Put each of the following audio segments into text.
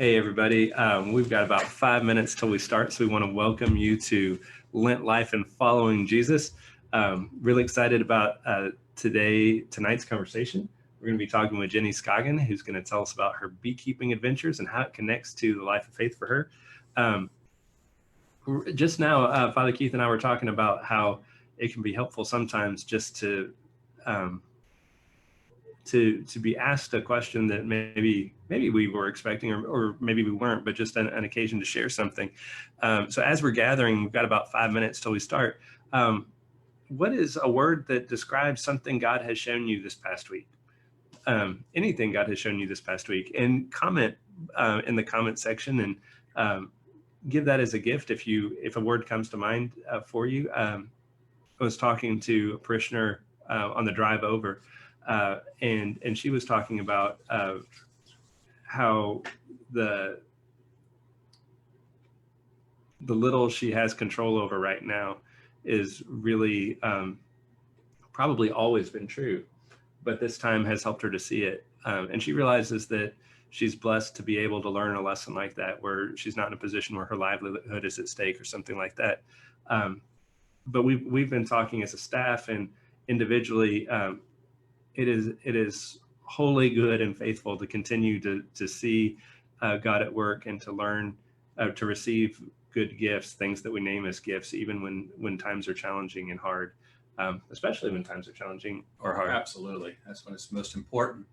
Hey, everybody. We've got about 5 minutes till we start, so we want to welcome you to Lent Life and Following Jesus. Really excited about tonight's conversation. We're going to be talking with Jenny Scoggin, who's going to tell us about her beekeeping adventures and how it connects to the life of faith for her. Just now, Father Keith and I were talking about how it can be helpful sometimes just to be asked a question that maybe we were expecting or maybe we weren't, but just an occasion to share something. So as we're gathering, we've got about 5 minutes till we start. What is a word that describes something God has shown you this past week? Anything God has shown you this past week, and comment in the comment section, and give that as a gift if a word comes to mind for you. I was talking to a parishioner on the drive over, and she was talking about how the little she has control over right now is really probably always been true, but this time has helped her to see it. And she realizes that she's blessed to be able to learn a lesson like that, where she's not in a position where her livelihood is at stake or something like that. But we've been talking as a staff and individually. It is wholly good and faithful to continue to see God at work and to learn to receive good gifts, things that we name as gifts, even when times are challenging and hard, especially when times are challenging or hard. Absolutely. That's when it's most important.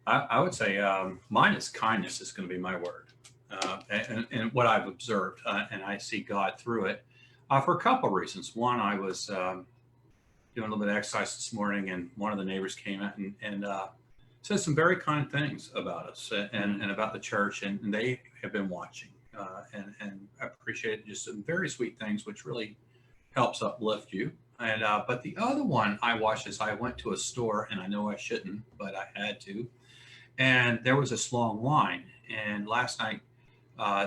I would say mine is kindness is going to be my word. And what I've observed, and I see God through it for a couple of reasons. One, I was doing a little bit of exercise this morning, and one of the neighbors came out and said some very kind things about us and about the church, and they have been watching and I appreciate just some very sweet things, which really helps uplift you. And but the other one I watched is I went to a store, and I know I shouldn't, but I had to, and there was this long line. And last night,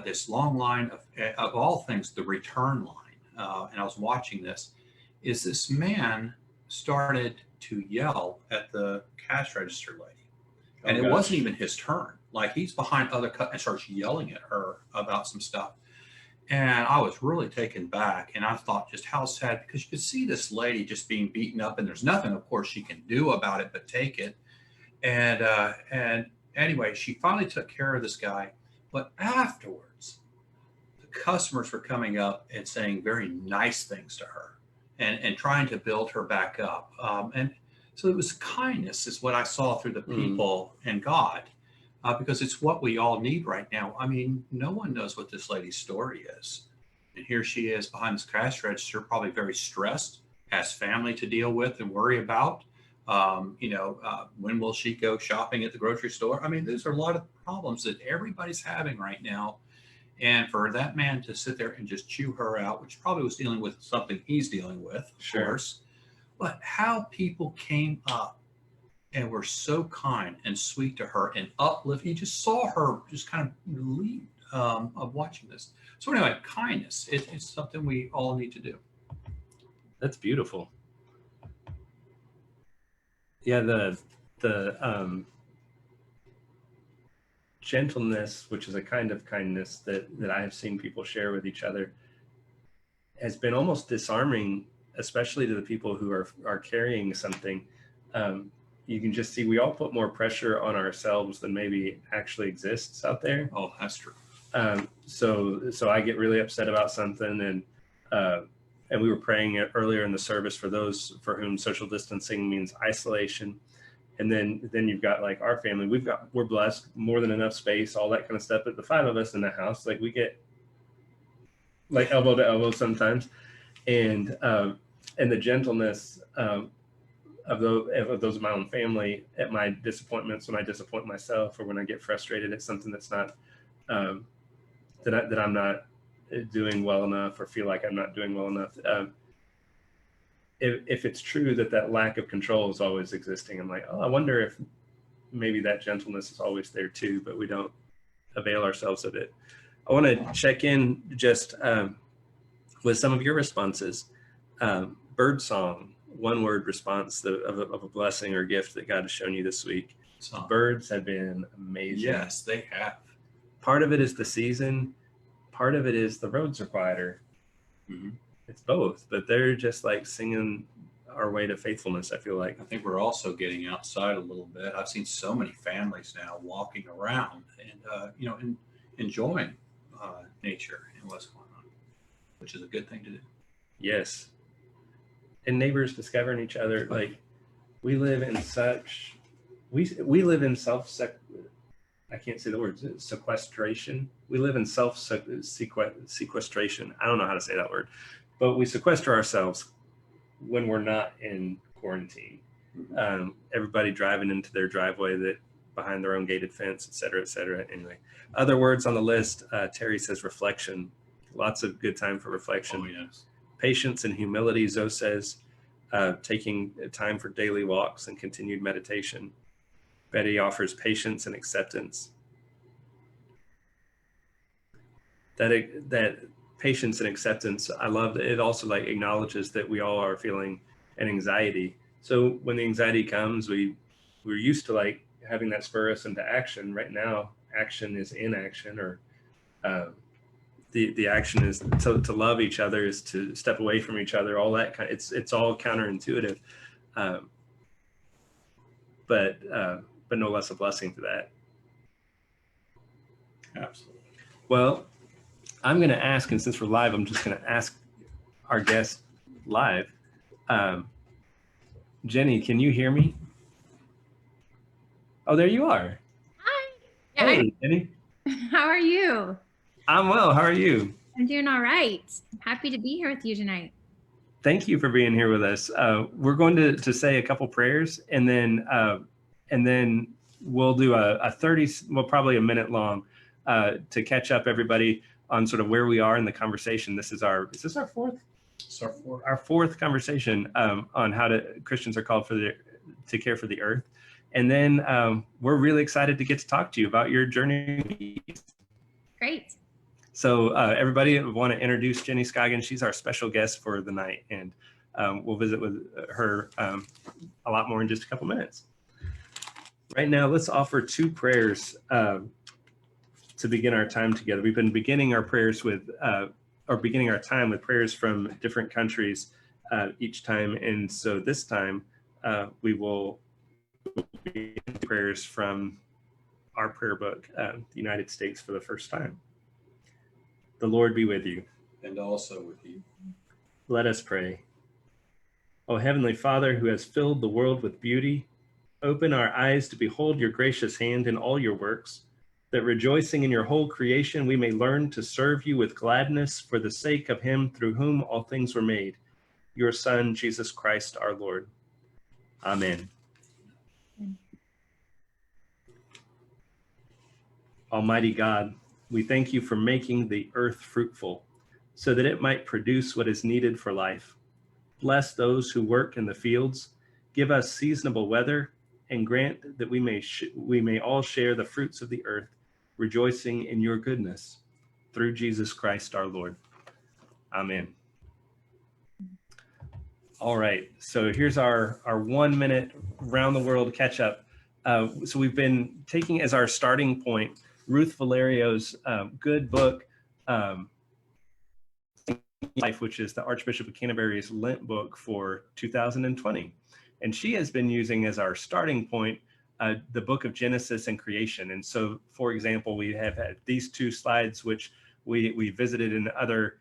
this long line of all things, the return line, and I was watching this, is this man started to yell at the cash register lady. And it wasn't even his turn. Like, he's behind other and starts yelling at her about some stuff. And I was really taken back. And I thought just how sad, because you could see this lady just being beaten up, and there's nothing, of course, she can do about it but take it. And anyway, she finally took care of this guy. But afterwards, the customers were coming up and saying very nice things to her and trying to build her back up. And so it was kindness is what I saw through the people and God, because it's what we all need right now. I mean, no one knows what this lady's story is. And here she is behind this cash register, probably very stressed, has family to deal with and worry about. When will she go shopping at the grocery store? I mean, those are a lot of problems that everybody's having right now. And for that man to sit there and just chew her out, which probably was dealing with something he's dealing with, of course, but how people came up and were so kind and sweet to her and uplift. You just saw her just kind of relieved of watching this. So anyway, kindness, it's something we all need to do. That's beautiful. Yeah, the gentleness, which is a kind of kindness that I have seen people share with each other, has been almost disarming, especially to the people who are carrying something. You can just see we all put more pressure on ourselves than maybe actually exists out there. Oh, that's true. So I get really upset about something, and we were praying earlier in the service for those for whom social distancing means isolation. And then you've got like our family, we're blessed, more than enough space, all that kind of stuff. But the five of us in the house, like we get like elbow to elbow sometimes. And the gentleness of those in my own family at my disappointments, when I disappoint myself, or when I get frustrated at something that's not that I'm not doing well enough, or feel like I'm not doing well enough. If it's true that lack of control is always existing, I'm like, I wonder if maybe that gentleness is always there too, but we don't avail ourselves of it. I want to check in just with some of your responses. Bird song, one word response of a blessing or gift that God has shown you this week. Birds have been amazing. Yes, they have. part of it is the season, part of it is the roads are quieter. Mm-hmm. It's both, but they're just like singing our way to faithfulness, I feel like. I think we're also getting outside a little bit. I've seen so many families now walking around and enjoying nature and what's going on, which is a good thing to do. Yes. And neighbors discovering each other. Like, we live in such, we live in I can't say the words, sequestration. We live in sequestration. I don't know how to say that word, but we sequester ourselves when we're not in quarantine. Everybody driving into their driveway that behind their own gated fence, et cetera, et cetera. Anyway, other words on the list, Terry says reflection. Lots of good time for reflection. Oh, yes. Patience and humility, Zoe says, taking time for daily walks and continued meditation. Betty offers patience and acceptance. That patience and acceptance, I love that it also like acknowledges that we all are feeling an anxiety. So when the anxiety comes, we're used to like having that spur us into action. Right now, action is inaction, or the action is to love each other, is to step away from each other. All that kind, it's all counterintuitive, but no less a blessing for that. Absolutely. Well, I'm going to ask, and since we're live, I'm just going to ask our guest live. Jenny, can you hear me? Oh, there you are. Hi. Yeah, Hey, Jenny. how are you? I'm well. How are you? I'm doing all right. I'm happy to be here with you tonight. Thank you for being here with us. We're going to say a couple prayers, and then we'll do a 30, well, probably a minute long, to catch up everybody on sort of where we are in the conversation. Is this our fourth? It's our fourth. Our fourth conversation on how Christians are called to care for the earth. And then we're really excited to get to talk to you about your journey. Great. So everybody, I want to introduce Jenny Scoggin. She's our special guest for the night, and we'll visit with her a lot more in just a couple minutes. Right now, let's offer two prayers to begin our time together. We've been beginning our prayers with, or beginning our time with prayers from different countries each time. And so this time we will begin prayers from our prayer book, the United States, for the first time. The Lord be with you. And also with you. Let us pray. O Heavenly Father, who has filled the world with beauty, open our eyes to behold your gracious hand in all your works, that rejoicing in your whole creation, we may learn to serve you with gladness for the sake of him through whom all things were made, your Son, Jesus Christ, our Lord. Amen. Almighty God, we thank you for making the earth fruitful, so that it might produce what is needed for life. Bless those who work in the fields, give us seasonable weather, and grant that we may all share the fruits of the earth, rejoicing in your goodness. Through Jesus Christ our Lord. Amen. All right, so here's our 1 minute round the world catch up. So we've been taking as our starting point Ruth Valerio's good book, Life, which is the Archbishop of Canterbury's Lent book for 2020. And she has been using as our starting point the book of Genesis and creation. And so, for example, we have had these two slides, which we visited in other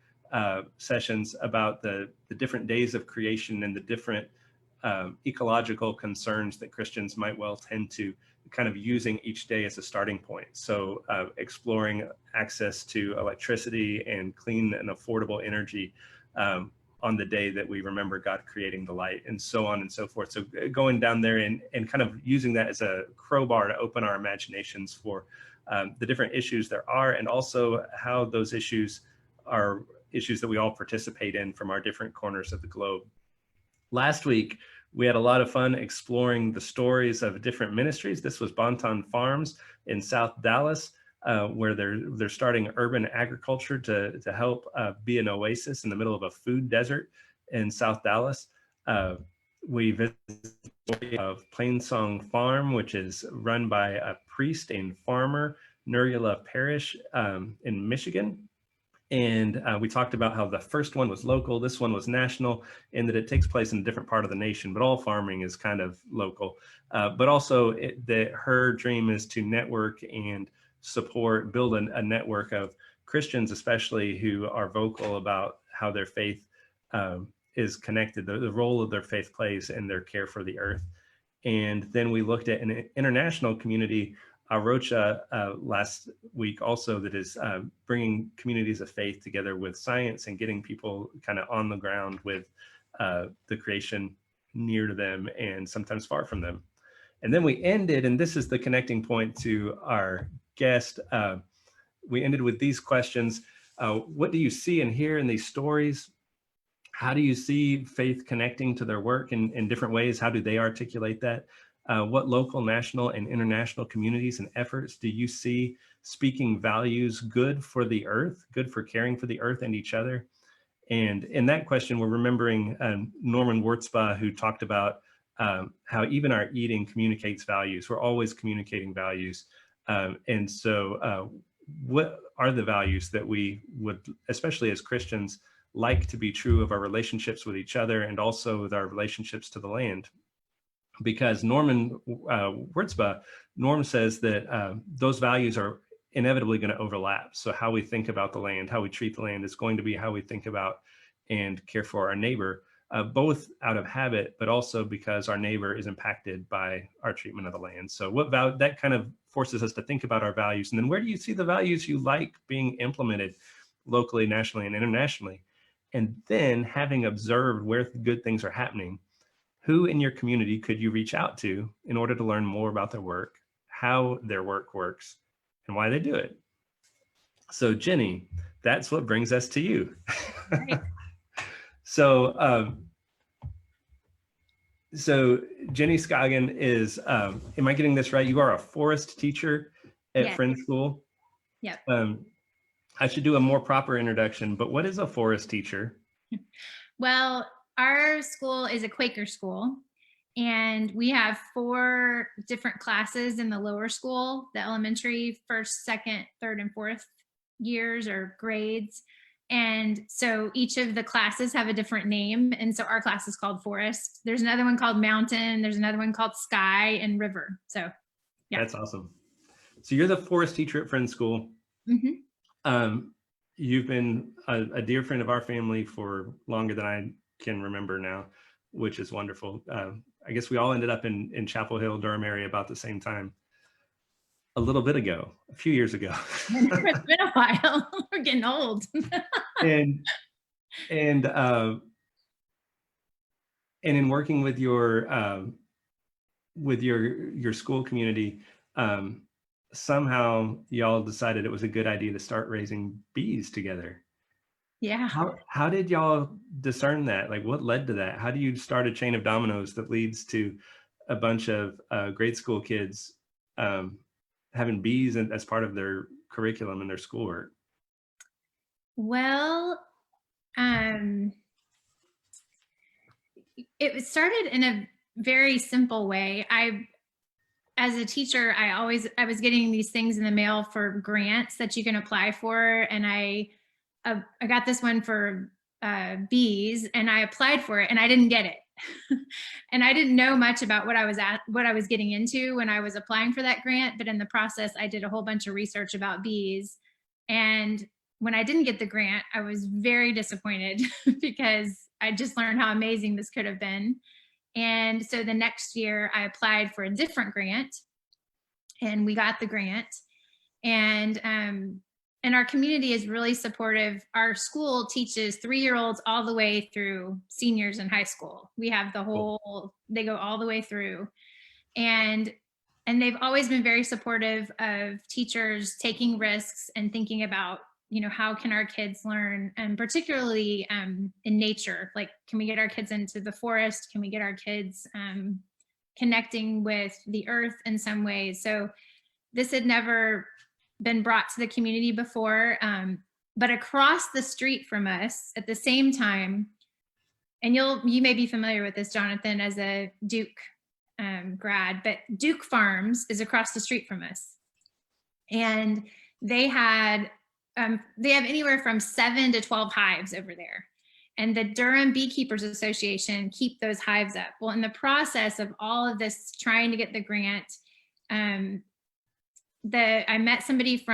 sessions, about the different days of creation and the different ecological concerns that Christians might well tend to, kind of using each day as a starting point. So exploring access to electricity and clean and affordable energy on the day that we remember God creating the light, and so on and so forth. So going down there and kind of using that as a crowbar to open our imaginations for the different issues there are, and also how those issues are issues that we all participate in from our different corners of the globe. Last week, we had a lot of fun exploring the stories of different ministries. This was Bonton Farms in South Dallas, where they're starting urban agriculture to help be an oasis in the middle of a food desert in South Dallas. We visited the story of Plainsong Farm, which is run by a priest and farmer Nurula Parish in Michigan. And we talked about how the first one was local, this one was national, and that it takes place in a different part of the nation, but all farming is kind of local. But also that her dream is to network and support, build a network of Christians, especially who are vocal about how their faith is connected, the role of their faith plays in their care for the earth. And then we looked at an international community, Arocha, last week also, that is bringing communities of faith together with science and getting people kind of on the ground with the creation near to them and sometimes far from them. And then we ended, and this is the connecting point to our guest, we ended with these questions. What do you see and hear in these stories? How do you see faith connecting to their work in different ways? How do they articulate that? What local, national, and international communities and efforts do you see speaking values good for the earth, good for caring for the earth and each other? And in that question, we're remembering Norman Wurzbach, who talked about how even our eating communicates values. We're always communicating values. And so what are the values that we would, especially as Christians, like to be true of our relationships with each other and also with our relationships to the land? Because Norman Wurzbach, Norm says that those values are inevitably going to overlap. So how we think about the land, how we treat the land is going to be how we think about and care for our neighbor, both out of habit, but also because our neighbor is impacted by our treatment of the land. So that kind of forces us to think about our values. And then where do you see the values you like being implemented locally, nationally, and internationally? And then having observed where good things are happening, who in your community could you reach out to in order to learn more about their work, how their work works, and why they do it? So Jenny, that's what brings us to you. Right. So Jenny Scoggin is, am I getting this right? You are a forest teacher at Yes. Friends School. Yep. I should do a more proper introduction, but what is a forest teacher? Well, our school is a Quaker school, and we have 4 different classes in the lower school, the elementary, first, second, third, and fourth years or grades. And so each of the classes have a different name. And so our class is called Forest. There's another one called Mountain. There's another one called Sky and River. So yeah. That's awesome. So you're the forest teacher at Friends School. Mm-hmm. You've been a dear friend of our family for longer than I can remember now, which is wonderful. I guess we all ended up in Chapel Hill, Durham area about the same time. A little bit ago, a few years ago. It's been a while. We're getting old. and in working with your school community, somehow y'all decided it was a good idea to start raising bees together. Yeah. How did y'all discern that? Like, what led to that? How do you start a chain of dominoes that leads to a bunch of grade school kids having bees as part of their curriculum and their schoolwork? Well, it started in a very simple way. As a teacher, I was getting these things in the mail for grants that you can apply for, and I got this one for bees, and I applied for it, and I didn't get it. And I didn't know much about what I was getting into when I was applying for that grant, but in the process, I did a whole bunch of research about bees. And when I didn't get the grant, I was very disappointed because I just learned how amazing this could have been. And so the next year I applied for a different grant, and we got the grant. And our community is really supportive. Our school teaches 3-year-olds all the way through seniors in high school. We have they go all the way through. And they've always been very supportive of teachers taking risks and thinking about, how can our kids learn, and particularly in nature? Like, can we get our kids into the forest? Can we get our kids connecting with the earth in some ways? So this had never been brought to the community before, but across the street from us at the same time, and you may be familiar with this, Jonathan, as a Duke grad, but Duke Farms is across the street from us. And they have anywhere from 7 to 12 hives over there. And the Durham Beekeepers Association keep those hives up. Well, in the process of all of this, trying to get the grant, I met somebody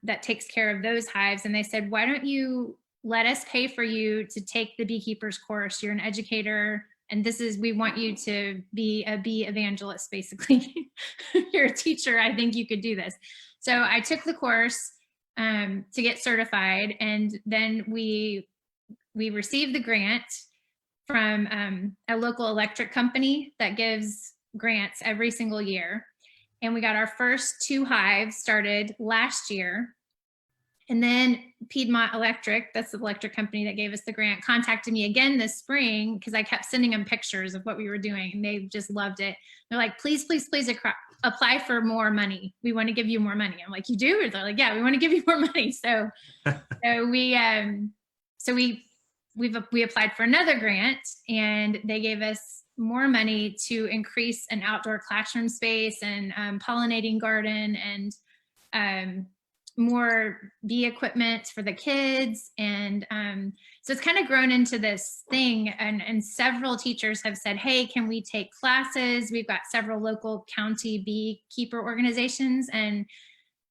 that takes care of those hives, and they said, why don't you let us pay for you to take the beekeepers course? You're an educator, and we want you to be a bee evangelist, basically. You're a teacher. I think you could do this. So I took the course to get certified, and then we received the grant from a local electric company that gives grants every single year. And we got our first 2 hives started last year. And then Piedmont Electric, that's the electric company that gave us the grant, contacted me again this spring because I kept sending them pictures of what we were doing, and they just loved it. They're like, please, please, please apply for more money. We want to give you more money. I'm like, you do? They're like, yeah, we want to give you more money. So we applied for another grant, and they gave us more money to increase an outdoor classroom space and pollinating garden and more bee equipment for the kids. And so it's kind of grown into this thing, and several teachers have said, hey, can we take classes? We've got several local county beekeeper organizations, and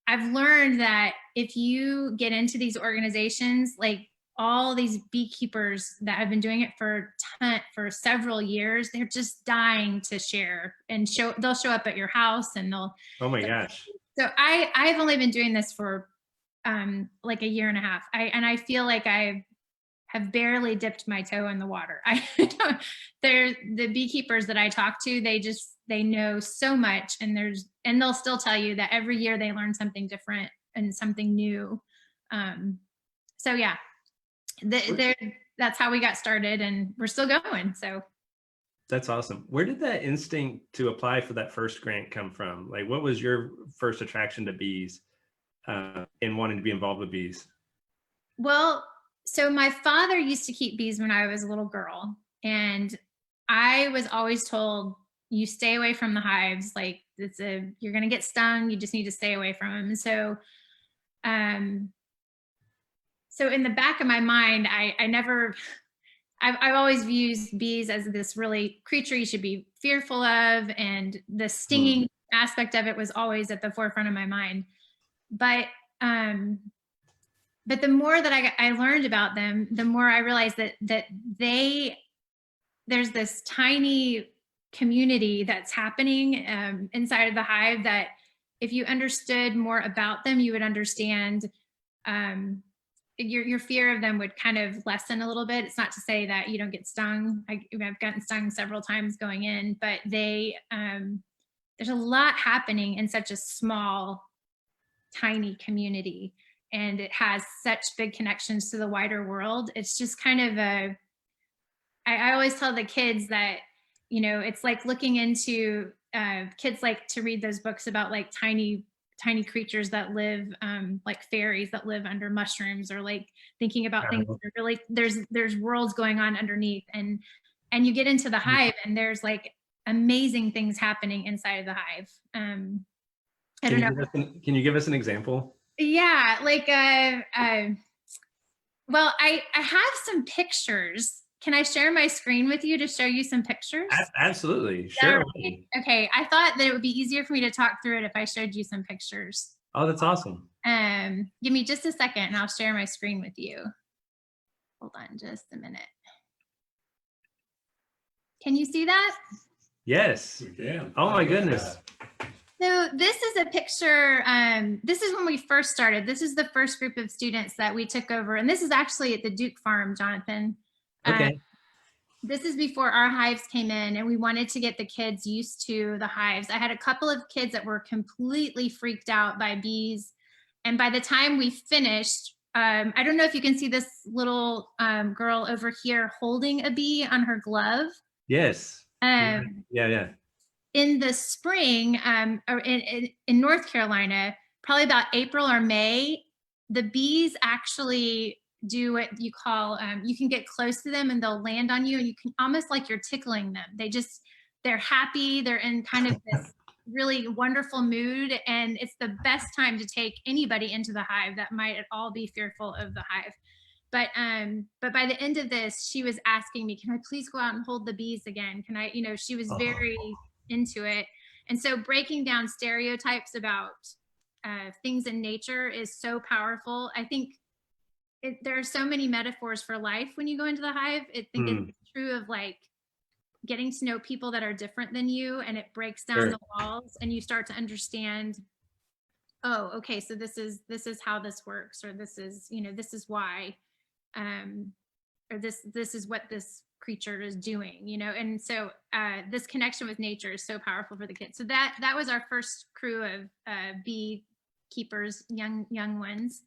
I've learned that if you get into these organizations, like all these beekeepers that have been doing it for several years, they're just dying to share and they'll show up at your house, and Oh my gosh. So I've only been doing this for like a year and a half. I feel like I have barely dipped my toe in the water. They're the beekeepers that I talk to, they know so much, and they'll still tell you that every year they learn something different and something new. So yeah, that's how we got started, and we're still going. So that's awesome. Where did that instinct to apply for that first grant come from? Like, what was your first attraction to bees and wanting to be involved with bees? Well, so my father used to keep bees when I was a little girl, and I was always told, you stay away from the hives. Like, you're going to get stung. You just need to stay away from them. And so, so in the back of my mind, I've always viewed bees as this really creature you should be fearful of, and the stinging aspect of it was always at the forefront of my mind. But the more that I learned about them, the more I realized that there's this tiny community that's happening inside of the hive, that if you understood more about them, you would understand your fear of them would kind of lessen a little bit. It's not to say that you don't get stung. I've gotten stung several times going in, but there's a lot happening in such a small, tiny community, and it has such big connections to the wider world. It's just kind of I always tell the kids that, it's like looking into, kids like to read those books about like tiny creatures that live, like fairies that live under mushrooms, or like thinking about things that are really, there's worlds going on underneath, and you get into the hive, and there's like amazing things happening inside of the hive. I don't know. Can you give us an example? Yeah, like well, I have some pictures. Can I share my screen with you to show you some pictures? Absolutely. Sure. Right? Okay. I thought that it would be easier for me to talk through it if I showed you some pictures. Oh, that's awesome. Give me just a second and I'll share my screen with you. Hold on just a minute. Can you see that? Yes. We can. Oh my goodness. So this is a picture, this is when we first started. This is the first group of students that we took over. And this is actually at the Duke Farm, Jonathan. Okay. This is before our hives came in, and we wanted to get the kids used to the hives. I had a couple of kids that were completely freaked out by bees. And by the time we finished, I don't know if you can see this little girl over here holding a bee on her glove. Yes. Yeah. In the spring, or in North Carolina, probably about April or May, the bees actually do what you call, you can get close to them and they'll land on you, and you can almost like you're tickling them. They're happy. They're in kind of this really wonderful mood, and it's the best time to take anybody into the hive that might at all be fearful of the hive. But by the end of this, she was asking me, can I please go out and hold the bees again? Can I, she was very into it. And so breaking down stereotypes about things in nature is so powerful. I think there are so many metaphors for life when you go into the hive. I think it's true of like getting to know people that are different than you, and it breaks down the walls, and you start to understand, oh, okay, so this is how this works, or this is why, or this is what this creature is doing, and so this connection with nature is so powerful for the kids. So that was our first crew of bee keepers, young ones.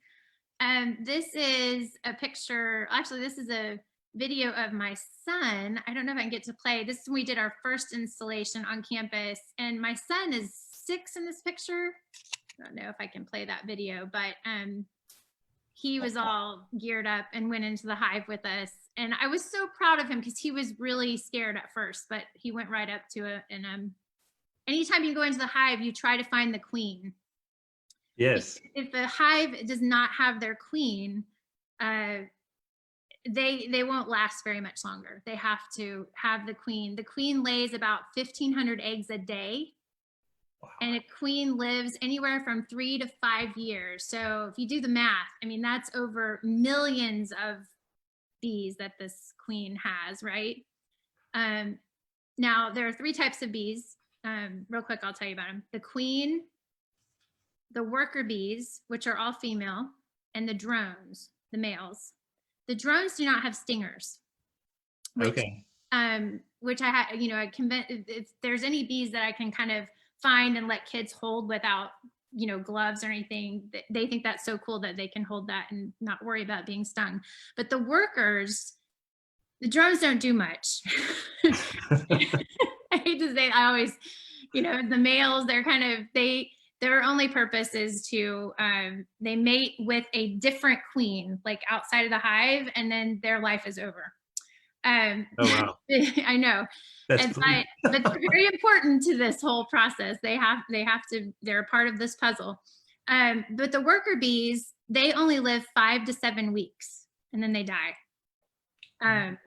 This is a picture, actually this is a video of my son. I don't know if I can get to play. This is when we did our first installation on campus, and my son is 6 in this picture. I don't know if I can play that video, but he was all geared up and went into the hive with us. And I was so proud of him because he was really scared at first, but he went right up to it. And anytime you go into the hive, you try to find the queen. Yes. If the hive does not have their queen, they won't last very much longer. They have to have the queen. The queen lays about 1,500 eggs a day. Wow. And a queen lives anywhere from 3 to 5 years. So if you do the math, I mean, that's over millions of bees that this queen has, right? Now, there are 3 types of bees. Real quick, I'll tell you about them. The queen, the worker bees, which are all female, and the drones, the males. The drones do not have stingers. Which, which I had, if there's any bees that I can kind of find and let kids hold without, gloves or anything, they think that's so cool that they can hold that and not worry about being stung. But the workers, the drones don't do much. I hate to say it, I always, the males, they're kind of, their only purpose is to, they mate with a different queen, like outside of the hive, and then their life is over. Oh, wow. I know. But they're very important to this whole process. They're a part of this puzzle. But the worker bees, they only live 5 to 7 weeks, and then they die. And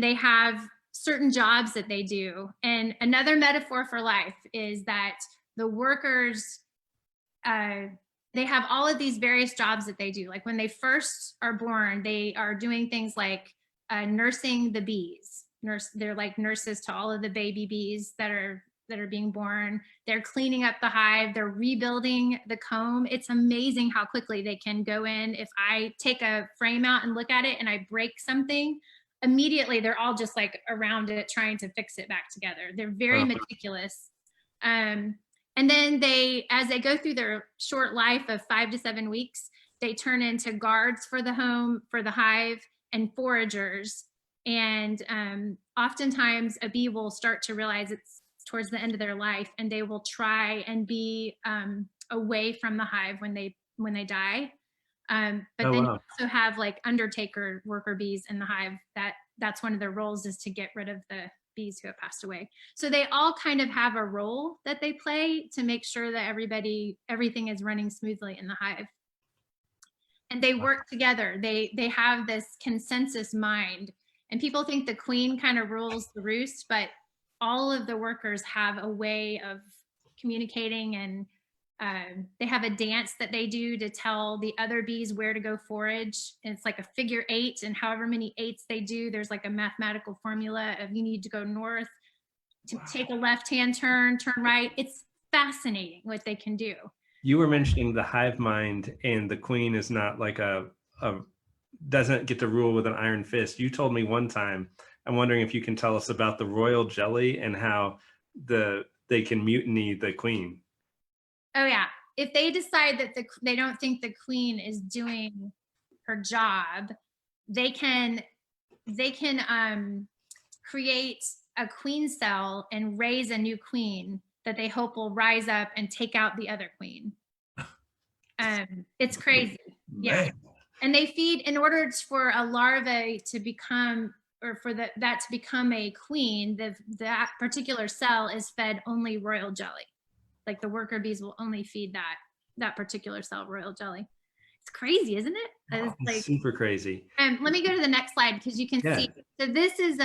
they have certain jobs that they do. And another metaphor for life is that the workers, they have all of these various jobs that they do. Like when they first are born, they are doing things like nursing the bees. They're like nurses to all of the baby bees that are being born. They're cleaning up the hive. They're rebuilding the comb. It's amazing how quickly they can go in. If I take a frame out and look at it and I break something, immediately they're all just like around it trying to fix it back together. They're very meticulous. And then as they go through their short life of 5 to 7 weeks, they turn into guards for the home, for the hive, and foragers. And oftentimes a bee will start to realize it's towards the end of their life, and they will try and be away from the hive when they die. But then you also have like undertaker worker bees in the hive. That's one of their roles, is to get rid of the bees who have passed away. So they all kind of have a role that they play to make sure that everything is running smoothly in the hive. And they work together. They have this consensus mind. And people think the queen kind of rules the roost, but all of the workers have a way of communicating, and they have a dance that they do to tell the other bees where to go forage. And it's like a figure 8, and however many 8s they do, there's like a mathematical formula of you need to go north, to take a left-hand turn right. It's fascinating what they can do. You were mentioning the hive mind, and the queen is not like doesn't get to rule with an iron fist. You told me one time, I'm wondering if you can tell us about the royal jelly and how they can mutiny the queen. Oh yeah. If they decide that they don't think the queen is doing her job, they can create a queen cell and raise a new queen that they hope will rise up and take out the other queen. It's crazy. Yeah. And they feed, in order for a larvae to become, or for that to become a queen, that particular cell is fed only royal jelly. like the worker bees will only feed that particular cell royal jelly. It's crazy, isn't it? It's It's like, super crazy. let me go to the next slide because you can Yeah. see. So this is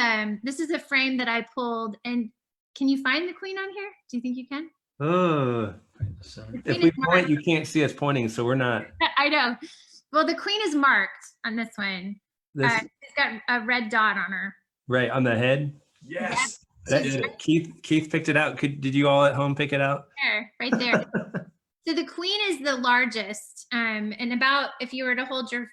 a frame that I pulled, and can you find the queen on here? Do you think you can? Oh, So, The if queen we is point, marked. you can't see us pointing, so we're not. I know. Well, the queen is marked on this one. This She's got a red dot on her. right on the head. yes, That, I did. Keith picked it out. Did you all at home pick it out? There, right there. So the queen is the largest, and about, if you were to hold your,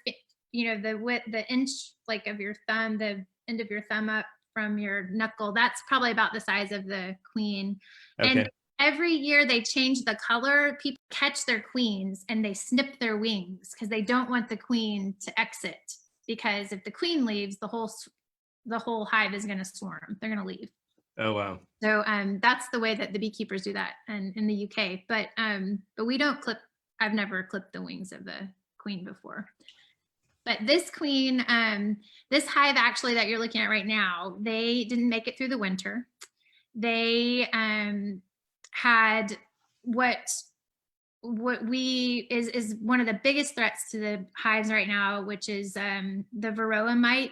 the inch like of your thumb, the end of your thumb up from your knuckle, that's probably about the size of the queen. Okay. And every year they change the color. People catch their queens and they snip their wings because they don't want the queen to exit. Because if the queen leaves, the whole hive is going to swarm. They're going to leave. Oh wow. So that's the way that the beekeepers do that in the UK. But we don't clip. I've never clipped the wings of the queen before. But this queen, this hive actually that you're looking at right now, they didn't make it through the winter. They had what is one of the biggest threats to the hives right now, which is the varroa mite.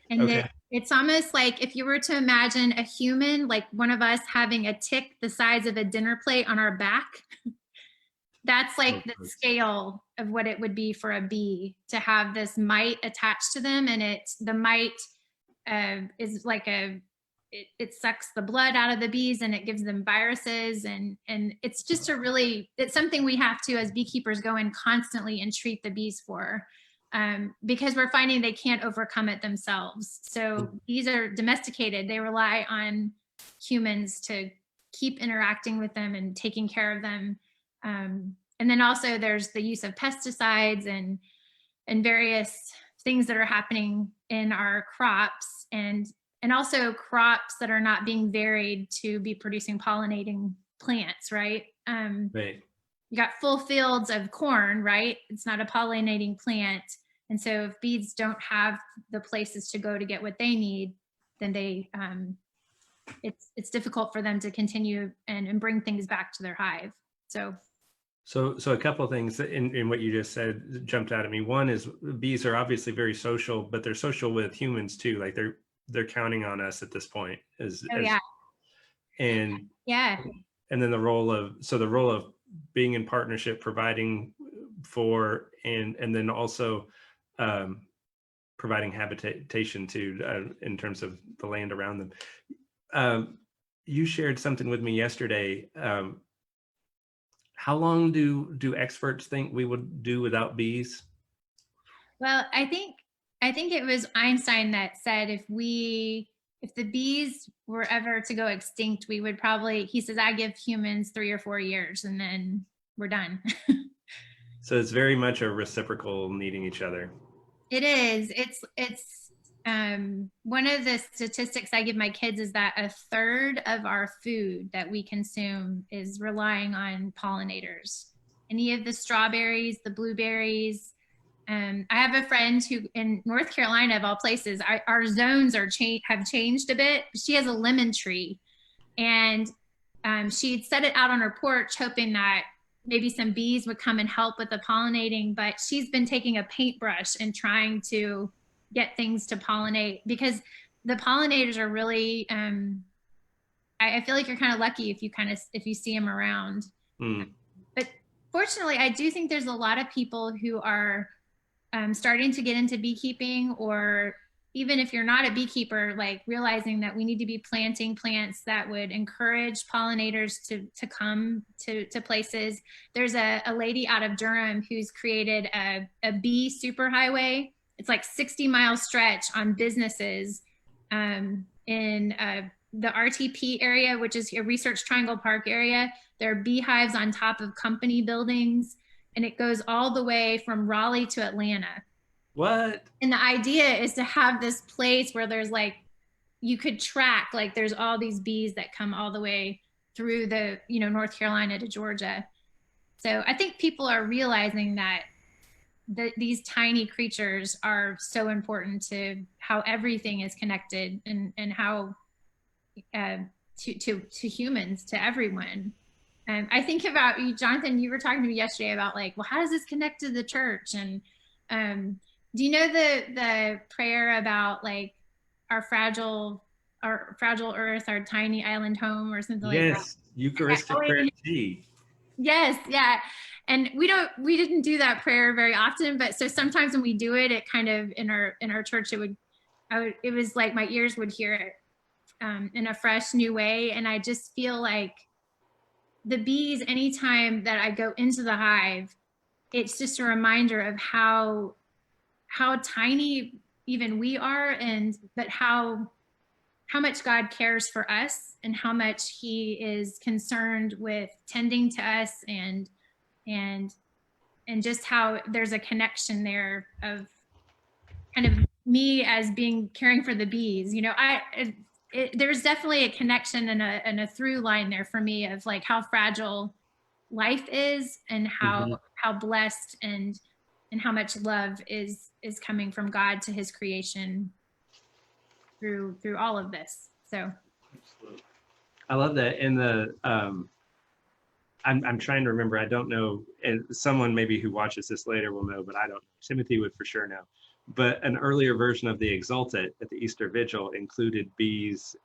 And Okay. it's almost like if you were to imagine a human, like one of us having a tick the size of a dinner plate on our back. That's like the scale of what it would be for a bee to have this mite attached to them. And the mite is like it sucks the blood out of the bees and it gives them viruses. And it's just it's something we have to, as beekeepers, go in constantly and treat the bees for. Because we're finding they can't overcome it themselves. So bees are domesticated. They rely on humans to keep interacting with them and taking care of them. And then also there's the use of pesticides and various things that are happening in our crops, and also crops that are not being varied to be producing pollinating plants, right? Right. You got full fields of corn, right? It's not a pollinating plant. And so if bees don't have the places to go to get what they need, then it's difficult for them to continue and bring things back to their hive. So a couple of things in what you just said jumped out at me. One is bees are obviously very social, but they're social with humans too. Like they're counting on us at this point. yeah. And Yeah. And then the role of being in partnership, providing for, and then also providing habitation to in terms of the land around them. You shared something with me yesterday. How long do experts think we would do without bees? Well, I think it was Einstein that said if the bees were ever to go extinct, we would probably, he says, I give humans 3 or 4 years and then we're done. So it's very much a reciprocal needing each other. It is. It's one of the statistics I give my kids is that 1/3 of our food that we consume is relying on pollinators. Any of the strawberries, the blueberries. I have a friend who in North Carolina, of all places, our zones have changed a bit. She has a lemon tree, and she'd set it out on her porch hoping that maybe some bees would come and help with the pollinating, but she's been taking a paintbrush and trying to get things to pollinate, because the pollinators are really, I feel like you're kind of lucky if you see them around. But fortunately, I do think there's a lot of people who are starting to get into beekeeping, or even if you're not a beekeeper, like realizing that we need to be planting plants that would encourage pollinators to come to places. There's a lady out of Durham who's created a bee superhighway. It's like 60-mile stretch on businesses in the RTP area, which is a Research Triangle Park area. There are beehives on top of company buildings, and it goes all the way from Raleigh to Atlanta. What? And the idea is to have this place where there's like, you could track, like there's all these bees that come all the way through the, North Carolina to Georgia. So I think people are realizing that these tiny creatures are so important to how everything is connected, and how to humans, to everyone. I think about you, Jonathan. You were talking to me yesterday about like, well, how does this connect to the church? And um, do you know the prayer about like our fragile earth, our tiny island home, or something like that? Yes, Eucharistic prayer T. Yes, yeah. And we didn't do that prayer very often, but so sometimes when we do it, it kind of in our church it was like my ears would hear it in a fresh new way. And I just feel like the bees, anytime that I go into the hive, it's just a reminder of how tiny even we are, and but how much God cares for us and how much he is concerned with tending to us, and and just how there's a connection there of kind of me as being caring for the bees. There's definitely a connection and a through line there for me of like how fragile life is, and Mhm. how blessed and how much love is coming from God to his creation through all of this. So I love that. And I'm trying to remember. I don't know. And someone maybe who watches this later will know, but I don't. Timothy would for sure know. But an earlier version of the Exultet at the Easter Vigil included bees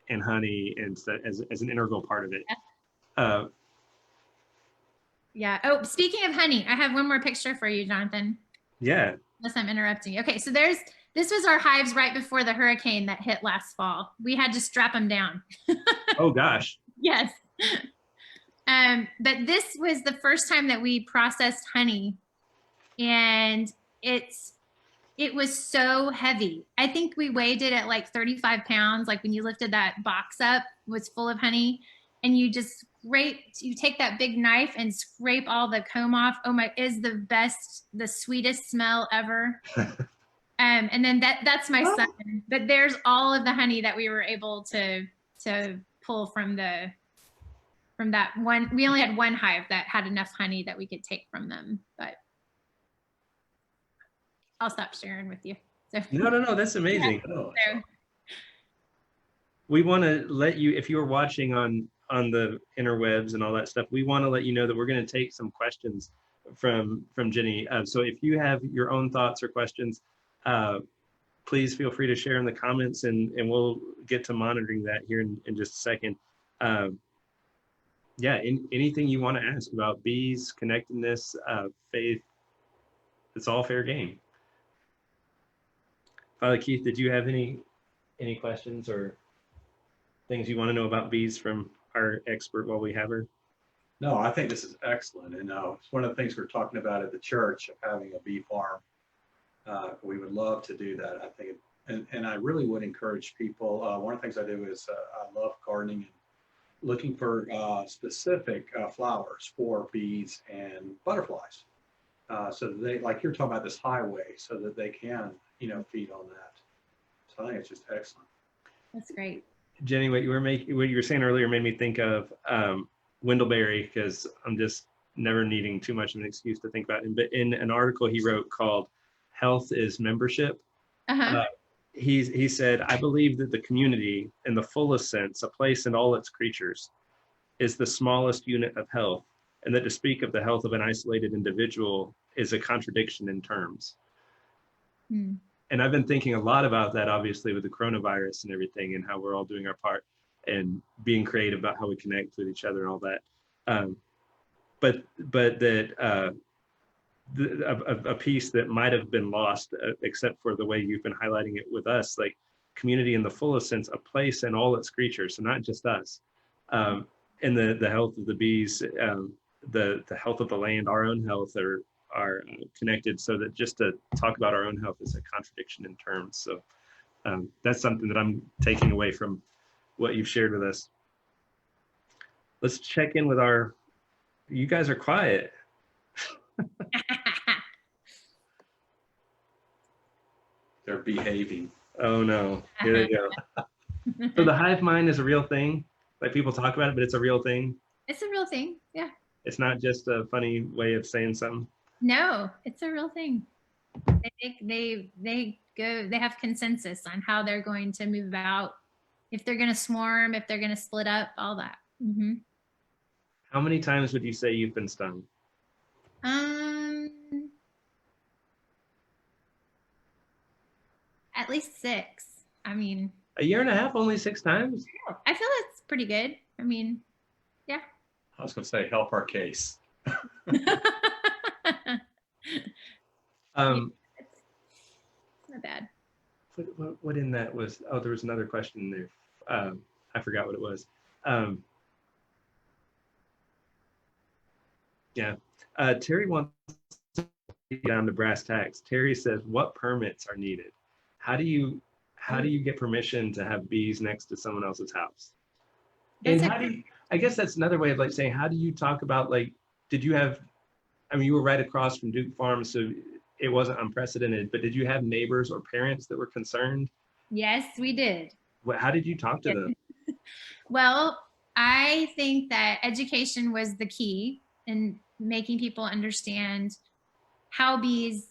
and honey and as an integral part of it. Uh, yeah. Oh, speaking of honey, I have one more picture for you, Jonathan. yeah. Unless I'm interrupting you. Okay, so this was our hives right before the hurricane that hit last fall. We had to strap them down. Oh gosh. Yes. But this was the first time that we processed honey, and it was so heavy. I think we weighed it at like 35 pounds. Like when you lifted that box up, it was full of honey, and you take that big knife and scrape all the comb off. Oh my, is the best, the sweetest smell ever. And then that's my son. But there's all of the honey that we were able to pull from that one. We only had one hive that had enough honey that we could take from them, but I'll stop sharing with you. So No. That's amazing. Oh, so We want to let you, if you're watching on the interwebs and all that stuff, we want to let you know that we're going to take some questions from Jenny. So if you have your own thoughts or questions, please feel free to share in the comments, and we'll get to monitoring that here in just a second. Yeah, anything you want to ask about bees, connectedness, faith, it's all fair game. Father Keith, did you have any questions or things you want to know about bees from our expert while we have her? no, I think this is excellent. And it's one of the things we're talking about at the church of having a bee farm. We would love to do that. I think, and I really would encourage people. One of the things I do is I love gardening and looking for specific flowers for bees and butterflies. So that they, like you're talking about this highway, so that they can, feed on that. So I think it's just excellent. that's great. Jenny, what you were saying earlier made me think of Wendellberry, because I'm just never needing too much of an excuse to think about him. But in an article he wrote called "Health is Membership," Uh-huh. he said, "I believe that the community, in the fullest sense, a place and all its creatures, is the smallest unit of health, and that to speak of the health of an isolated individual is a contradiction in terms." Hmm. And I've been thinking a lot about that, obviously, with the coronavirus and everything, and how we're all doing our part and being creative about how we connect with each other and all that. But that a piece that might have been lost, except for the way you've been highlighting it with us, like community in the fullest sense, a place and all its creatures, so not just us. And the health of the bees, the health of the land, our own health are connected, so that just to talk about our own health is a contradiction in terms. So that's something that I'm taking away from what you've shared with us. Let's check in with you guys are quiet. They're behaving. Oh no, here they go. So the hive mind is a real thing. Like people talk about it, but it's a real thing. It's a real thing. Yeah. It's not just a funny way of saying something. No, it's a real thing. They have consensus on how they're going to move about, if they're going to swarm, if they're going to split up, all that. Mm-hmm. How many times would you say you've been stung? At least 6. I mean, A year and a half, only 6 times? I feel that's pretty good. I mean, yeah. I was going to say, help our case. Um, It's not bad. what in that was? Oh, there was another question there. I forgot what it was. Yeah. Terry wants to get down to brass tacks. Terry says, what permits are needed? How do you get permission to have bees next to someone else's house? And how do you, I guess that's another way of like saying, how do you talk about like, did you have, I mean, you were right across from Duke Farm, so it wasn't unprecedented, but did you have neighbors or parents that were concerned? Yes, we did. How did you talk to them? Well, I think that education was the key in making people understand how bees,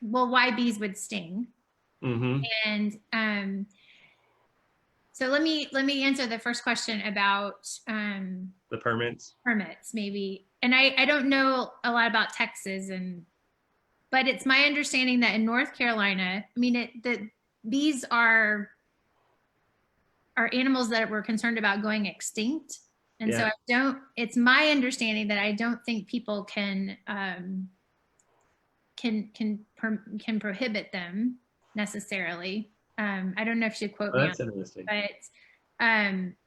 why bees would sting. Mm-hmm. And so let me answer the first question about The permits. permits, maybe. And I don't know a lot about Texas, but it's my understanding that in North Carolina, I mean, the bees are animals that we're concerned about going extinct. And so it's my understanding that I don't think people can prohibit them necessarily. I don't know if you quote me on That's interesting. but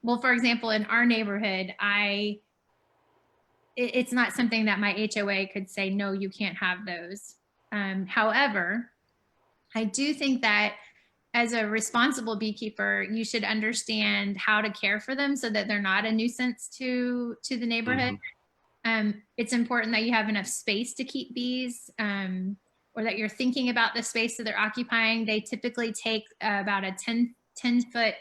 well, for example, in our neighborhood, it's not something that my HOA could say, no, you can't have those. However, I do think that as a responsible beekeeper, you should understand how to care for them so that they're not a nuisance to the neighborhood. It's important that you have enough space to keep bees, or that you're thinking about the space that they're occupying. They typically take about a 10-foot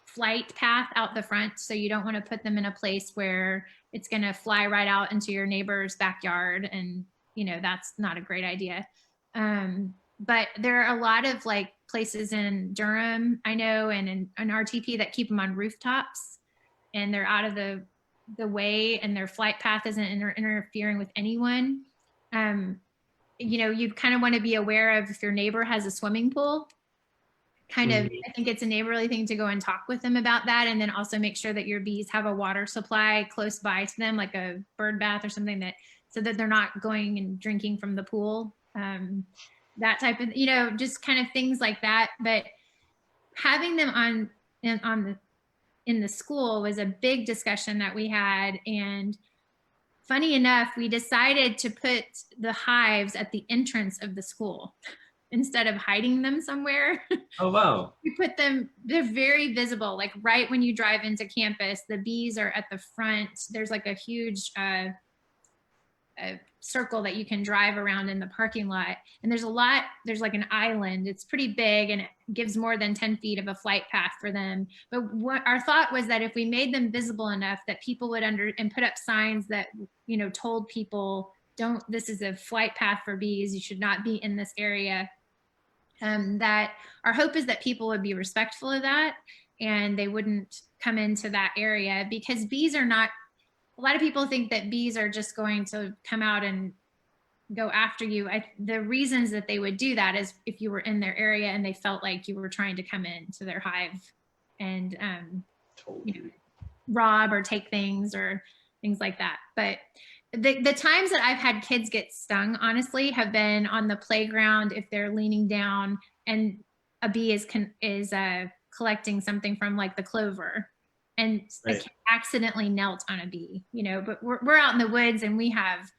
flight path out the front. So you don't want to put them in a place where it's going to fly right out into your neighbor's backyard. And, that's not a great idea. But there are a lot of like places in Durham, I know, and in RTP that keep them on rooftops, and they're out of the way, and their flight path isn't interfering with anyone. You kind of want to be aware of if your neighbor has a swimming pool. I think it's a neighborly thing to go and talk with them about that, and then also make sure that your bees have a water supply close by to them, like a bird bath or something, so that they're not going and drinking from the pool. That type of, just kind of things like that. But having them in the school was a big discussion that we had. And funny enough, we decided to put the hives at the entrance of the school instead of hiding them somewhere. Oh, wow. We put them, they're very visible, like right when you drive into campus. The bees are at the front. There's like a huge a circle that you can drive around in the parking lot. And there's like an island. It's pretty big, and it gives more than 10 feet of a flight path for them. But what our thought was that if we made them visible enough, that people would and put up signs that, told people, this is a flight path for bees. You should not be in this area. That our hope is that people would be respectful of that, and they wouldn't come into that area, because bees are not, a lot of people think that bees are just going to come out and go after you. The reasons that they would do that is if you were in their area and they felt like you were trying to come into their hive and rob or take things or things like that. But the times that I've had kids get stung, honestly, have been on the playground if they're leaning down and a bee is collecting something from like the clover, and a kid accidentally knelt on a bee, but we're out in the woods and we have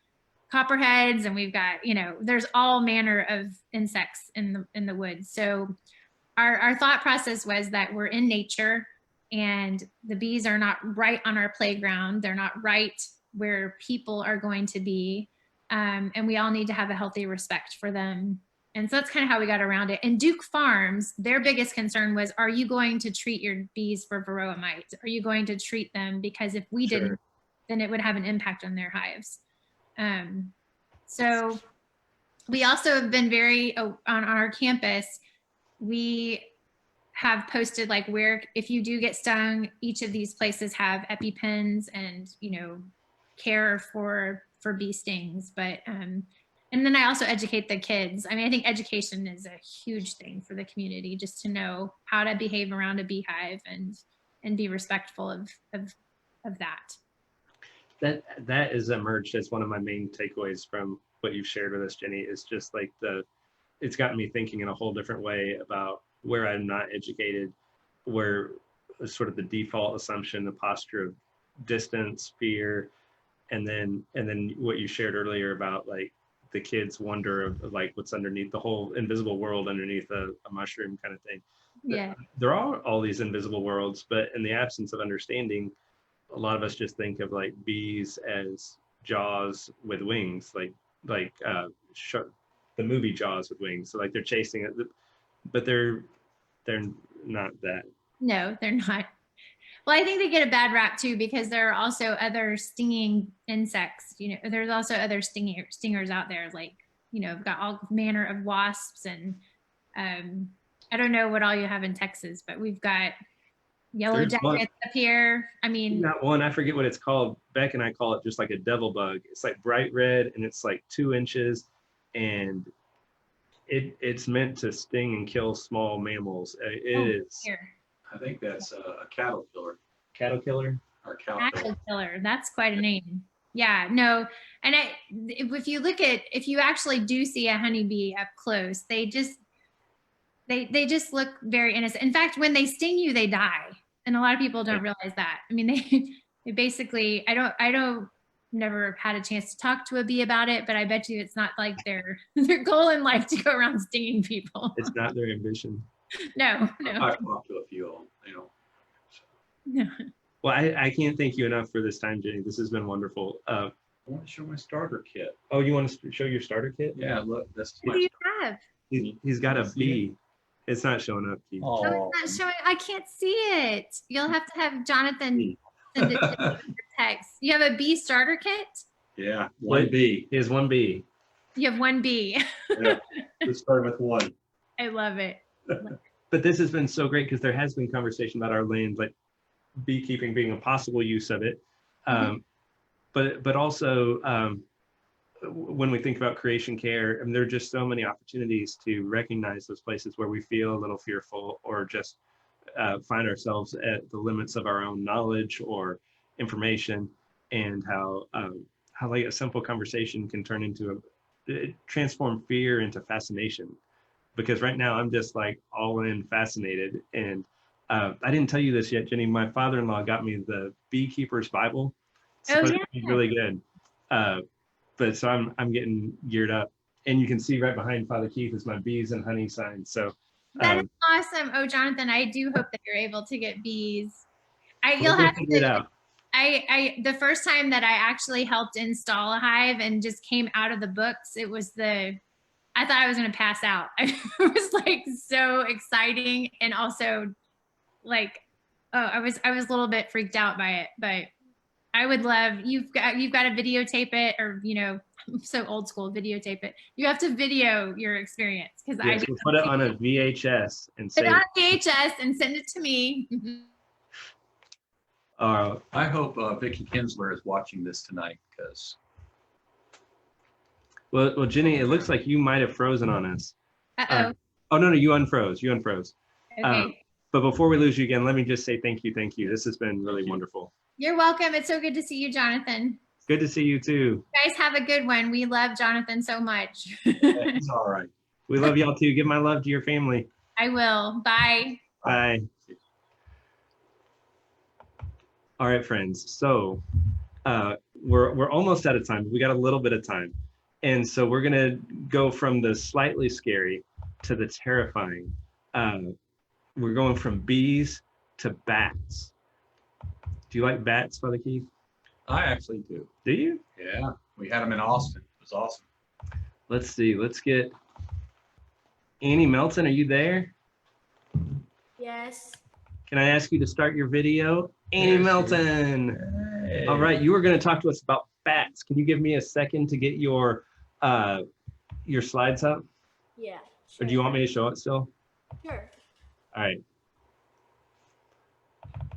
copperheads and we've got, there's all manner of insects in the woods. So our thought process was that we're in nature, and the bees are not right on our playground. They're not right where people are going to be. And we all need to have a healthy respect for them. And so that's kind of how we got around it. And Duke Farms, their biggest concern was, are you going to treat your bees for varroa mites? Are you going to treat them? Because if we didn't, then it would have an impact on their hives. So we also have been very, on our campus, we have posted like where, if you do get stung, each of these places have EpiPens and, care for bee stings. But, and then I also educate the kids. I mean, I think education is a huge thing for the community, just to know how to behave around a beehive and be respectful of that. That has emerged as one of my main takeaways from what you've shared with us, Jenny, is just like it's gotten me thinking in a whole different way about where I'm not educated, where sort of the default assumption, the posture of distance, fear, and then what you shared earlier about like the kids' wonder of like what's underneath, the whole invisible world underneath a mushroom kind of thing. Yeah. There are all these invisible worlds, but in the absence of understanding, a lot of us just think of like bees as jaws with wings, like the movie Jaws with wings. So like they're chasing it, but they're not that. No, they're not. Well, I think they get a bad rap too, because there are also other stinging insects. There's also other stingers out there. Like, we've got all manner of wasps, and I don't know what all you have in Texas, but we've got yellow jackets up here. I mean, not one, I forget what it's called. Beck and I call it just like a devil bug. It's like bright red and it's like 2 inches, and it's meant to sting and kill small mammals. It is. Here. I think that's a cattle killer. Cattle killer? Or cow Cattle killer. That's quite a name. Yeah, no. And if you actually do see a honeybee up close, they just look very innocent. In fact, when they sting you, they die. And a lot of people don't realize that. I mean, they basically, I don't never had a chance to talk to a bee about it, but I bet you it's not like their goal in life to go around stinging people. It's not their ambition. No. I've talked to a few of them, So. No. Well, I can't thank you enough for this time, Jenny. This has been wonderful. I want to show my starter kit. Oh, you want to show your starter kit? Yeah, look, that's What do you have? He's got a bee. It's not showing up, Keith. Oh, No, it's not showing. I can't see it. You'll have to have Jonathan send it to me in text. You have a bee starter kit? Yeah, one bee. He has one bee. You have one bee. Yeah, let's start with one. I love it. But this has been so great because there has been conversation about our land, like beekeeping being a possible use of it. But also when we think about creation care, there are just so many opportunities to recognize those places where we feel a little fearful or just find ourselves at the limits of our own knowledge or information, and how like a simple conversation can turn into transform fear into fascination. Because right now I'm just like all in fascinated. And I didn't tell you this yet, Jenny. My father-in-law got me the Beekeeper's Bible. It's supposed to be really good. But so I'm getting geared up, and you can see right behind Father Keith is my bees and honey sign. So that is awesome. Oh, Jonathan, I do hope that you're able to get bees. You'll have to figure it out. The first time that I actually helped install a hive and just came out of the books, I thought I was going to pass out. It was like so exciting, and also like, I was a little bit freaked out by it, but I would love, you've got to videotape it, or, I'm so old school, videotape it. You have to video your experience, because yes, we'll put it on a VHS and put it on VHS and send it to me. I hope Vicki Kinsler is watching this tonight, because. Well, Jenny, it looks like you might have frozen on us. Uh-oh. Oh, no, you unfroze. You unfroze. Okay. But before we lose you again, let me just say thank you. This has been really wonderful. You're welcome. It's so good to see you, Jonathan. Good to see you too. You guys have a good one. We love Jonathan so much. Yeah, he's all right. We love y'all too. Give my love to your family. I will. Bye. Bye. All right, friends. So we're almost out of time. We got a little bit of time. And so we're going to go from the slightly scary to the terrifying. We're going from bees to bats. Do you like bats, Father Keith? I actually do. Do you? Yeah, we had them in Austin. It was awesome. Let's see. Let's get Annie Melton. Are you there? Yes. Can I ask you to start your video? Annie Yes, Melton. Hey. All right. You were going to talk to us about bats. Can you give me a second to get your slides up? Yeah. Or do you want me to show it still? Sure. All right.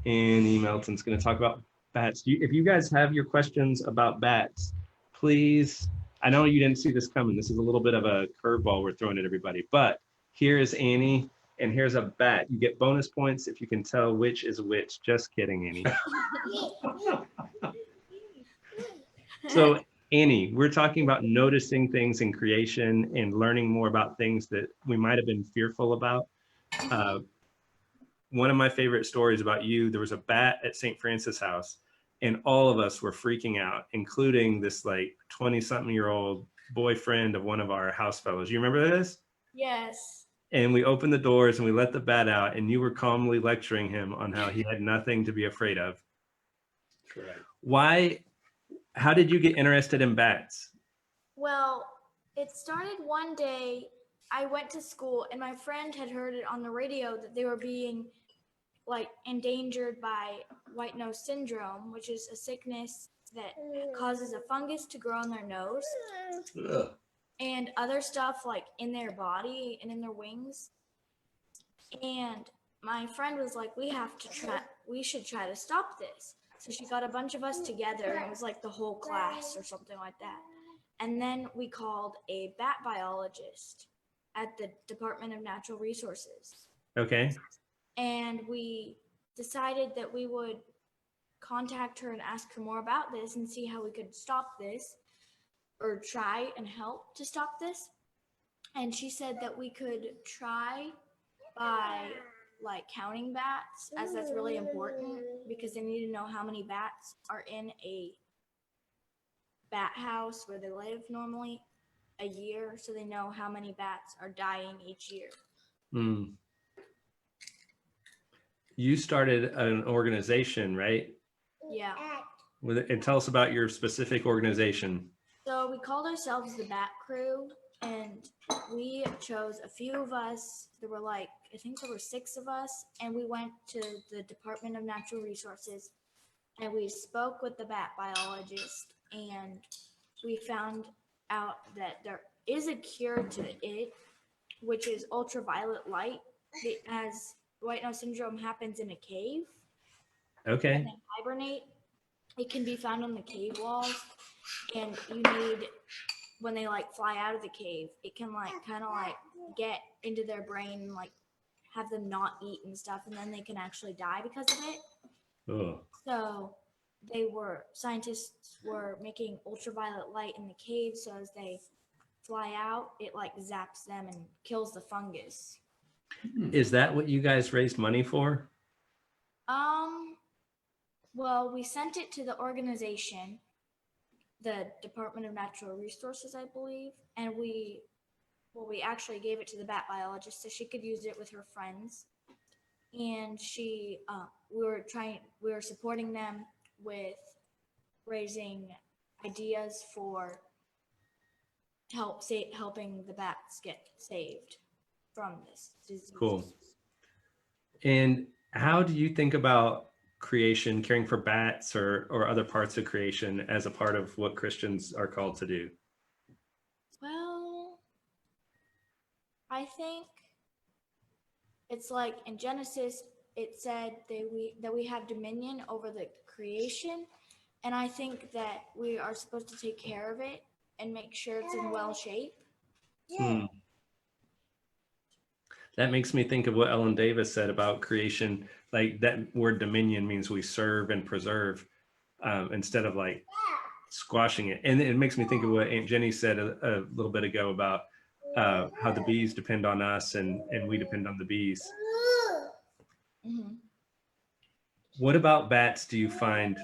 Annie Melton's going to talk about bats. If you guys have your questions about bats, please, I know you didn't see this coming. This is a little bit of a curveball we're throwing at everybody, but here is Annie, and here's a bat. You get bonus points if you can tell which is which. Just kidding, Annie. So Annie, we're talking about noticing things in creation and learning more about things that we might have been fearful about. One of my favorite stories about you, there was a bat at St. Francis House, and all of us were freaking out, including this like 20-something-year-old boyfriend of one of our house fellows. You remember this? Yes. And we opened the doors and we let the bat out, and you were calmly lecturing him on how he had nothing to be afraid of. Correct. How did you get interested in bats? Well, it started one day. I went to school and my friend had heard it on the radio that they were being like endangered by white nose syndrome, which is a sickness that causes a fungus to grow on their nose Ugh. and other stuff like in their body and in their wings. And my friend was like, we should try to stop this. So she got a bunch of us together, and it was like the whole class or something like that. And then we called a bat biologist at the Department of Natural Resources. Okay. And we decided that we would contact her and ask her more about this and see how we could stop this or try and help to stop this. And she said that we could try by like counting bats, as that's really important because they need to know how many bats are in a bat house where they live normally a year, so they know how many bats are dying each year. Mm. You started an organization, right? Yeah. And tell us about your specific organization. So we called ourselves the Bat Crew, and we chose a few of us. There were like, I think there were 6 of us, and we went to the Department of Natural Resources and we spoke with the bat biologist, and we found out that there is a cure to it, which is ultraviolet light. As white nose syndrome happens in a cave, Okay. and they hibernate. It can be found on the cave walls, and you need, when they like fly out of the cave, it can like kind of like get into their brain and like have them not eat and stuff, and then they can actually die because of it. Oh. So scientists were making ultraviolet light in the cave, so as they fly out, it like zaps them and kills the fungus. Is that what you guys raised money for? Well, we sent it to the organization, the Department of Natural Resources, I believe, and we actually gave it to the bat biologist so she could use it with her friends. And we were supporting them with raising ideas for helping the bats get saved from this disease. Cool. And how do you think about creation, caring for bats or other parts of creation as a part of what Christians are called to do? Well, I think it's like in Genesis, it said that we have dominion over the creation, and I think that we are supposed to take care of it and make sure it's in well shape. Hmm. That makes me think of what Ellen Davis said about creation. Like that word dominion means we serve and preserve instead of like squashing it. And it makes me think of what Aunt Jenny said a little bit ago about how the bees depend on us and we depend on the bees. Mm-hmm. What about bats do you find,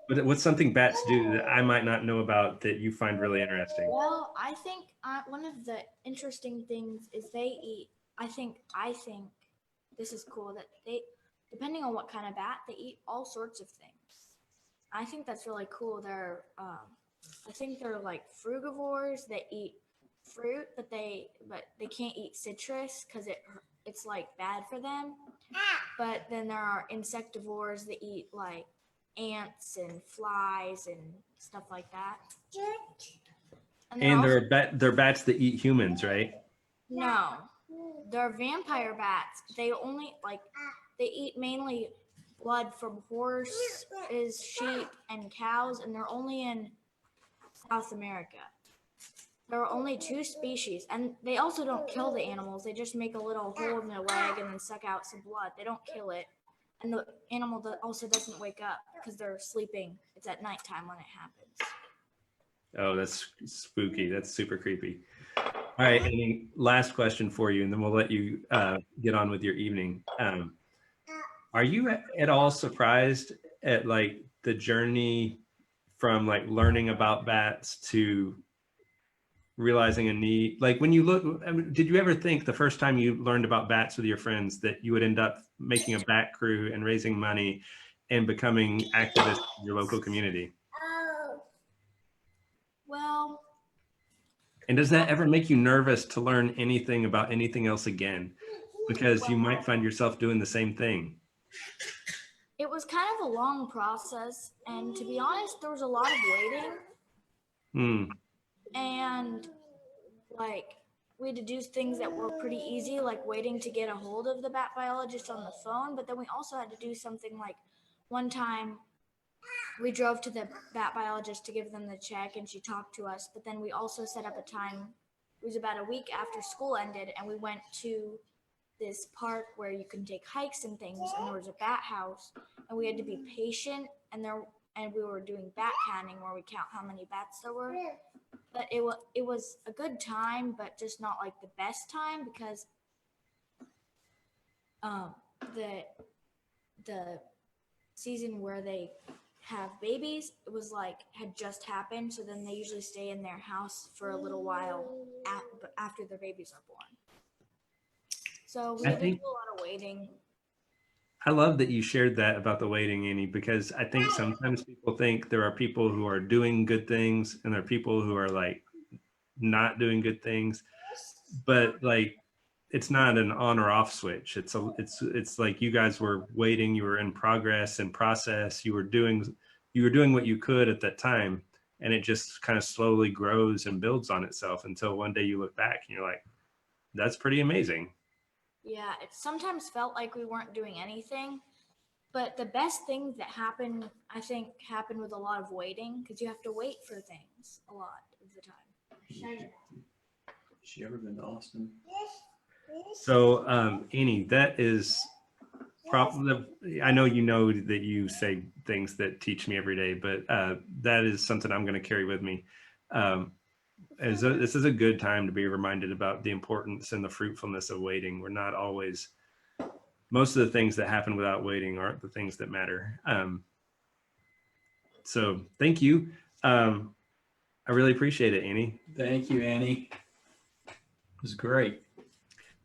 what's something bats do that I might not know about that you find really interesting? Well, I think one of the interesting things is they eat. I think this is cool that they, depending on what kind of bat, they eat all sorts of things. I think that's really cool. I think they're like frugivores that eat fruit, but they can't eat citrus because it's like bad for them. But then there are insectivores that eat like ants and flies and stuff like that. And there are bats that eat humans, right? No, they're vampire bats. They only they eat mainly blood from horses, sheep, and cows, and they're only in South America. There are only 2 species, and they also don't kill the animals. They just make a little hole in their leg and then suck out some blood. They don't kill it. And the animal also doesn't wake up because they're sleeping. It's at nighttime when it happens. Oh, that's spooky. That's super creepy. All right, Annie, last question for you, and then we'll let you get on with your evening. Are you at all surprised at like the journey from like learning about bats to realizing a need? Like when you look, I mean, did you ever think the first time you learned about bats with your friends that you would end up making a bat crew and raising money and becoming activists in your local community? Well, And does that ever make you nervous to learn anything about anything else again? Because you might find yourself doing the same thing. it was kind of a long process, and to be honest, there was a lot of waiting, Hmm. and like we had to do things that were pretty easy, like waiting to get a hold of the bat biologist on the phone. But then we also had to do something like one time we drove to the bat biologist to give them the check, and she talked to us. But then we also set up a time. It was about a week after school ended, and we went to this park where you can take hikes and things, and there was a bat house, and we had to be patient, and we were doing bat counting where we count how many bats there were. But it was a good time, but just not like the best time, because the season where they have babies, it was like had just happened, so then they usually stay in their house for a little while after their babies are born. So we had to do a lot of waiting. I love that you shared that about the waiting, Annie, because I think sometimes people think there are people who are doing good things and there are people who are like not doing good things, but like it's not an on or off switch. It's like you guys were waiting, you were in progress and process, you were doing what you could at that time, and it just kind of slowly grows and builds on itself until one day you look back and you're like, that's pretty amazing. Yeah, it sometimes felt like we weren't doing anything, but the best things that happened, I think, happened with a lot of waiting, because you have to wait for things a lot of the time. Has she ever been to Austin? So, Annie, that is probably, I know that you say things that teach me every day, but that is something I'm going to carry with me. This is a good time to be reminded about the importance and the fruitfulness of waiting. We're not always, most of the things that happen without waiting aren't the things that matter. So thank you. I really appreciate it, Annie. Thank you, Annie. It was great.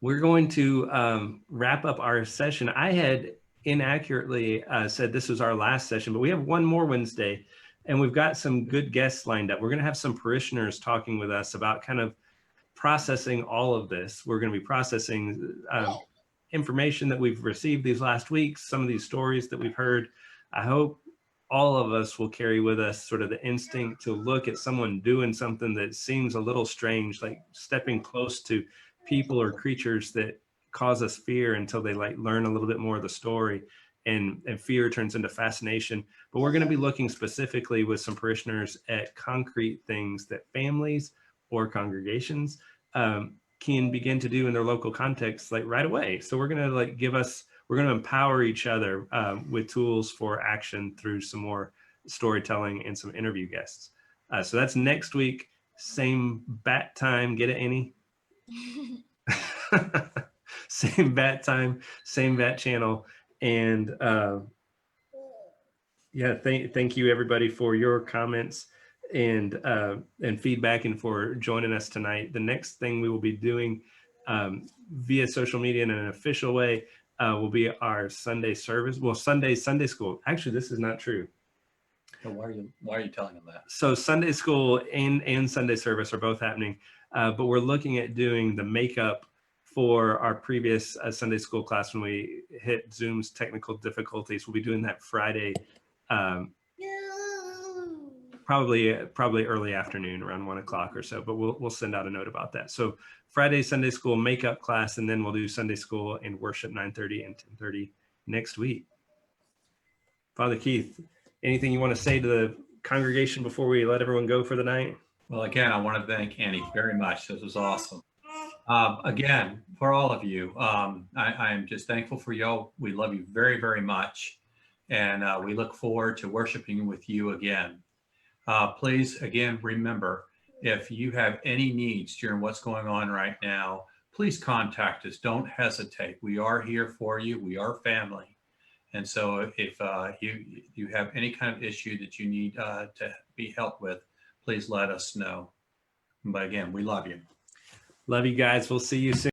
We're going to wrap up our session. I had inaccurately said this was our last session, but we have one more Wednesday, and we've got some good guests lined up. We're going to have some parishioners talking with us about kind of processing all of this. We're going to be processing information that we've received these last weeks, some of these stories that we've heard. I hope all of us will carry with us sort of the instinct to look at someone doing something that seems a little strange, like stepping close to people or creatures that cause us fear until they like learn a little bit more of the story, and fear turns into fascination. But we're going to be looking specifically with some parishioners at concrete things that families or congregations can begin to do in their local context, like right away. So we're going to we're going to empower each other with tools for action through some more storytelling and some interview guests. So that's next week, same bat time. Get it, Annie? Same bat time, same bat channel. And yeah, thank you everybody for your comments and feedback, and for joining us tonight. The next thing we will be doing via social media in an official way will be our Sunday service. Well, Sunday school. Actually, this is not true. So why are you telling them that? So Sunday school and Sunday service are both happening, but we're looking at doing the makeup for our previous Sunday school class when we hit Zoom's technical difficulties. We'll be doing that Friday, probably early afternoon, around 1 o'clock or so. But we'll send out a note about that. So Friday Sunday school makeup class, and then we'll do Sunday school and worship 9:30 and 10:30 next week. Father Keith, anything you want to say to the congregation before we let everyone go for the night? Well, again, I want to thank Annie very much. This was awesome. Again, for all of you, I am just thankful for y'all. We love you very, very much. And we look forward to worshiping with you again. Please, again, remember, if you have any needs during what's going on right now, please contact us. Don't hesitate. We are here for you. We are family. And so if you have any kind of issue that you need to be helped with, please let us know. But again, we love you. Love you guys. We'll see you soon.